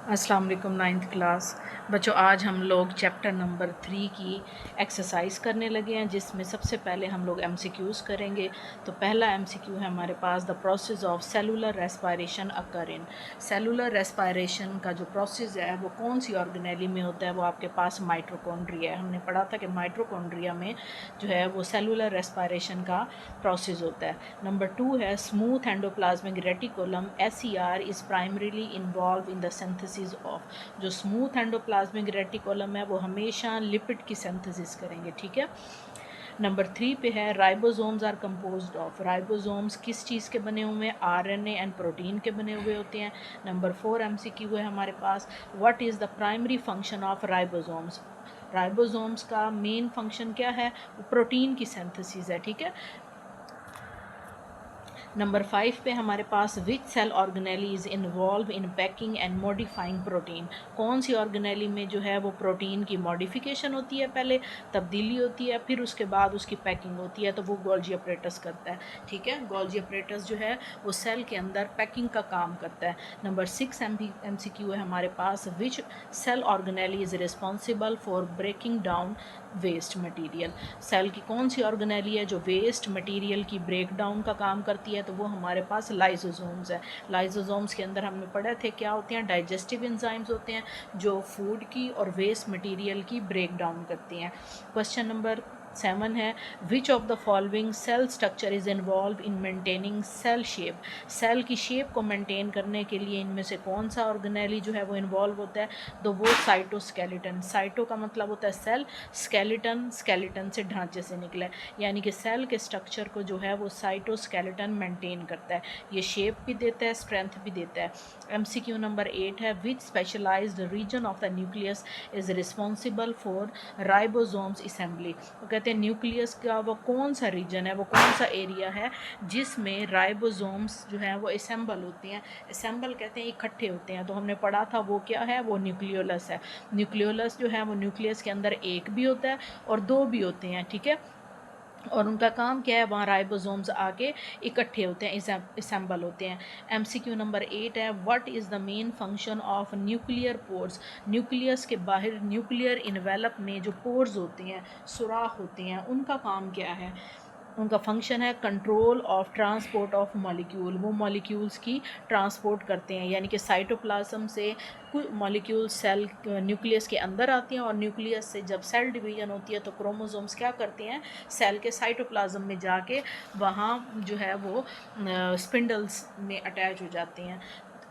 अस्सलाम वालेकुम ninth class बच्चों। आज हम लोग चैप्टर नंबर 3 की एक्सरसाइज करने लगे हैं, जिसमें सबसे पहले हम लोग एमसीक्यूज़ करेंगे। तो पहला एमसीक्यू है हमारे पास, the process of cellular respiration occur in. Cellular respiration का जो प्रोसेस है वो कौन सी ऑर्गेनेली में होता है? वो आपके पास माइटोकॉन्ड्रिया है। हमने पढ़ा था कि माइटोकॉन्ड्रिया में जो है वो सेलुलर रेस्पायरेशन का प्रोसेस होता है। नंबर 2 है smooth endoplasmic reticulum SER is primarily involve in the synthesis of. जो स्मूथ एंडोप्लाज्मिक रेटिकुलम है वो हमेशा लिपिड की सिंथेसिस करेंगे, ठीक है। नंबर 3 पे है ribosomes are composed of. Ribosomes किस चीज़ के बने हुए हैं? RNA एंड प्रोटीन के बने हुए होते हैं। नंबर 4 MCQ है हमारे पास, what is the primary function of ribosomes. Ribosomes का मेन फंक्शन क्या है? वो प्रोटीन की सिंथेसिस है, ठीक है। नंबर 5 पे हमारे पास which cell organelle is involve in packing and modifying protein. कौन सी ऑर्गेनेली में जो है वो प्रोटीन की मॉडिफिकेशन होती है, पहले तब्दीली होती है, फिर उसके बाद उसकी पैकिंग होती है, तो वो गोल्जी अपरेटस करता है, ठीक है। गोल्जी अपरेटस जो है वो सेल के अंदर पैकिंग का काम करता है। नंबर 6 MCQ है हमारे पास, which cell organelle is responsible for breaking down waste material. Cell की कौन सी ऑर्गेनेली है जो वेस्ट मटीरियल की ब्रेक डाउन का काम करती है? तो वो हमारे पास लाइसोसोम्स है। लाइसोसोम्स के अंदर हमने पढ़े थे क्या होते हैं? डाइजेस्टिव एंजाइम्स होते हैं जो फूड की और वेस्ट मटीरियल की ब्रेक डाउन करती हैं। क्वेश्चन नंबर 7 है, which of the following cell structure is involve in maintaining cell shape. Cell की शेप को मेंटेन करने के लिए इनमें से कौन सा ऑर्गेनेली जो है वो इन्वॉल्व होता है? तो वो साइटोस्केलेटन। साइटो का मतलब होता है सेल, स्केलेटन स्केलेटन से ढांचे से निकला है, यानी कि सेल के स्ट्रक्चर को जो है वो साइटोस्केलेटन मेंटेन करता है। ये शेप भी देता है, स्ट्रेंथ भी देता है। MCQ नंबर 8 है, which specialised region of the nucleus is responsible for ribosomes assembly. वो कहते हैं न्यूक्लियस का वो कौन सा रीजन है, वो कौन सा एरिया है जिसमें राइबोसोम्स जो है वो असेंबल होते हैं। असेंबल कहते हैं इकट्ठे होते हैं, तो हमने पढ़ा था वो क्या है? वो न्यूक्लियोलस है। न्यूक्लियोलस जो है वो न्यूक्लियस के अंदर एक भी होता है और दो भी होते हैं, ठीक है। और उनका काम क्या है? वहाँ राइबोसोम्स आके इकट्ठे होते हैं, असेंबल होते हैं। MCQ नंबर 8 है, what is the main function of nuclear pores. Nucleus के बाहर न्यूक्लियर इन्वेलप में जो पोर्स होते हैं, सुराख होते हैं, उनका काम क्या है? उनका फंक्शन है control of transport of molecule. वो मॉलिक्यूल्स की ट्रांसपोर्ट करते हैं, यानी कि साइटोप्लाज्म से कुछ मॉलिक्यूल सेल न्यूक्लियस के अंदर आती हैं, और न्यूक्लियस से जब सेल डिवीजन होती है तो क्रोमोसोम्स क्या करते हैं? सेल के साइटोप्लाज्म में जाके वहाँ जो है वो स्पिंडल्स में अटैच हो जाते हैं।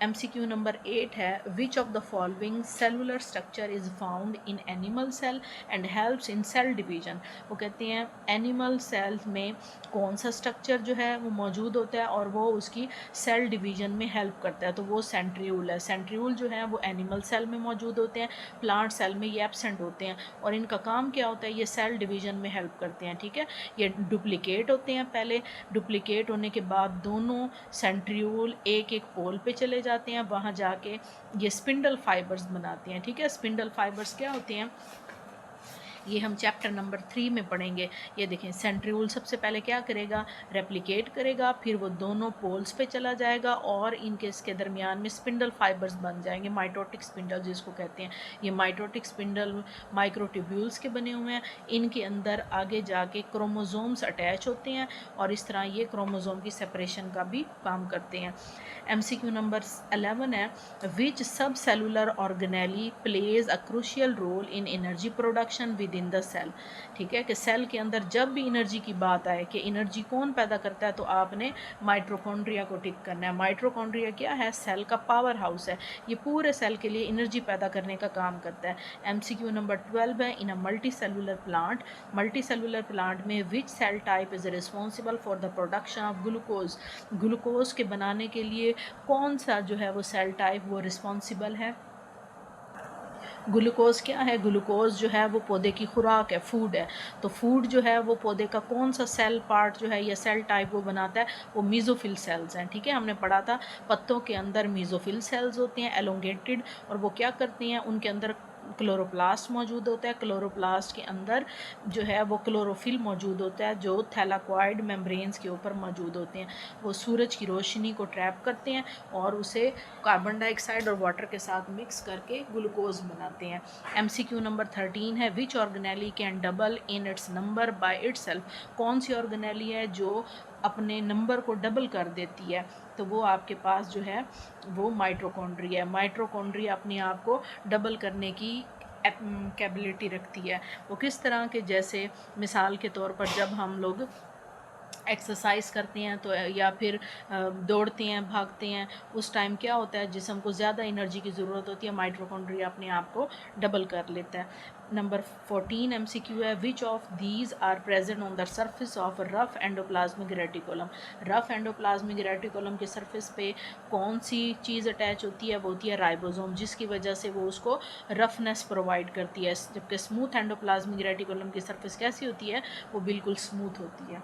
MCQ नंबर 8 है, which of the following cellular structure is found in animal cell and helps in cell division. वो कहते हैं एनिमल सेल्स में कौन सा स्ट्रक्चर जो है वो मौजूद होता है और वो उसकी सेल डिवीजन में हेल्प करता है? तो वो सेंट्रियूल है। सेंट्रियूल जो है वो एनिमल सेल में मौजूद होते हैं, प्लांट सेल में ये एब्सेंट होते हैं, और इनका काम क्या होता है? ये सेल डिवीजन में हेल्प करते हैं, ठीक है। ये डुप्लीकेट होते हैं, पहले डुप्लीकेट होने के बाद दोनों सेंट्रियूल एक एक पोल पे चले जाते हैं, वहाँ जाके ये स्पिंडल फाइबर्स बनाते हैं, ठीक है। स्पिंडल फाइबर्स क्या होते हैं? ये हम चैप्टर नंबर 3 में पढ़ेंगे। ये देखें, सेंट्रियूल सबसे पहले क्या करेगा? रेप्लिकेट करेगा, फिर वो दोनों पोल्स पे चला जाएगा और इनके इसके दरमियान में स्पिंडल फाइबर्स बन जाएंगे, माइटोटिक स्पिंडल जिसको कहते हैं। ये माइटोटिक स्पिंडल माइक्रोट्यूब्यूल्स के बने हुए हैं। इनके अंदर आगे जाके क्रोमोसोम्स अटैच होते हैं और इस तरह ये क्रोमोसोम की सेपरेशन का भी काम करते हैं। MCQ नंबर 11 है, which subcellular organelle plays a crucial role in energy production within the cell. ठीक है, कि सेल के अंदर जब भी एनर्जी की बात आए कि एनर्जी कौन पैदा करता है, तो आपने माइट्रोकॉन्ड्रिया को टिक करना है। माइट्रोकॉन्ड्रिया क्या है? सेल का पावर हाउस है। ये पूरे सेल के लिए एनर्जी पैदा करने का काम करता है। MCQ नंबर 12 है, in a multicellular plant, multicellular plant में which cell type is responsible for the production of glucose. Glucose के बनाने के लिए कौन सा जो है वो सेल टाइप वो रिस्पॉन्सिबल है? ग्लूकोज क्या है? ग्लूकोज जो है वो पौधे की खुराक है, फूड है। तो फूड जो है वो पौधे का कौन सा सेल पार्ट जो है या सेल टाइप वो बनाता है? वो मीज़ोफिल सेल्स हैं, ठीक है। हमने पढ़ा था पत्तों के अंदर मीज़ोफिल सेल्स होते हैं एलोंगेटेड, और वो क्या करते हैं? उनके अंदर क्लोरोप्लास्ट मौजूद होता है। क्लोरोप्लास्ट के अंदर जो है वो क्लोरोफिल मौजूद होता है जो थैलाकॉइड मेम्ब्रेन्स के ऊपर मौजूद होते हैं। वो सूरज की रोशनी को ट्रैप करते हैं और उसे कार्बन डाइऑक्साइड और वाटर के साथ मिक्स करके ग्लूकोज बनाते हैं। MCQ नंबर 13 है, which organelle can double in its number by itself. कौन सी ऑर्गेनेली है जो अपने नंबर को डबल कर देती है? तो वो आपके पास जो है वो माइटोकॉन्ड्रिया है। माइटोकॉन्ड्रिया अपने आप को डबल करने की कैपेबिलिटी रखती है। वो किस तरह के, जैसे मिसाल के तौर पर जब हम लोग एक्सरसाइज करते हैं तो या फिर दौड़ते हैं, भागते हैं, उस टाइम क्या होता है, जिस्म को ज़्यादा एनर्जी की ज़रूरत होती है, माइटोकॉन्ड्रिया अपने आप को डबल कर लेता है। नंबर 14 MCQ है, which of these are present on the surface of rough endoplasmic reticulum. Rough endoplasmic reticulum के सरफेस पे कौन सी चीज़ अटैच होती है? वो होती है राइबोसोम, जिसकी वजह से वो उसको रफनेस प्रोवाइड करती है। जबकि स्मूथ एंडोप्लाज्मिक रेटिकुलम की सरफेस कैसी होती है? वो बिल्कुल स्मूथ होती है।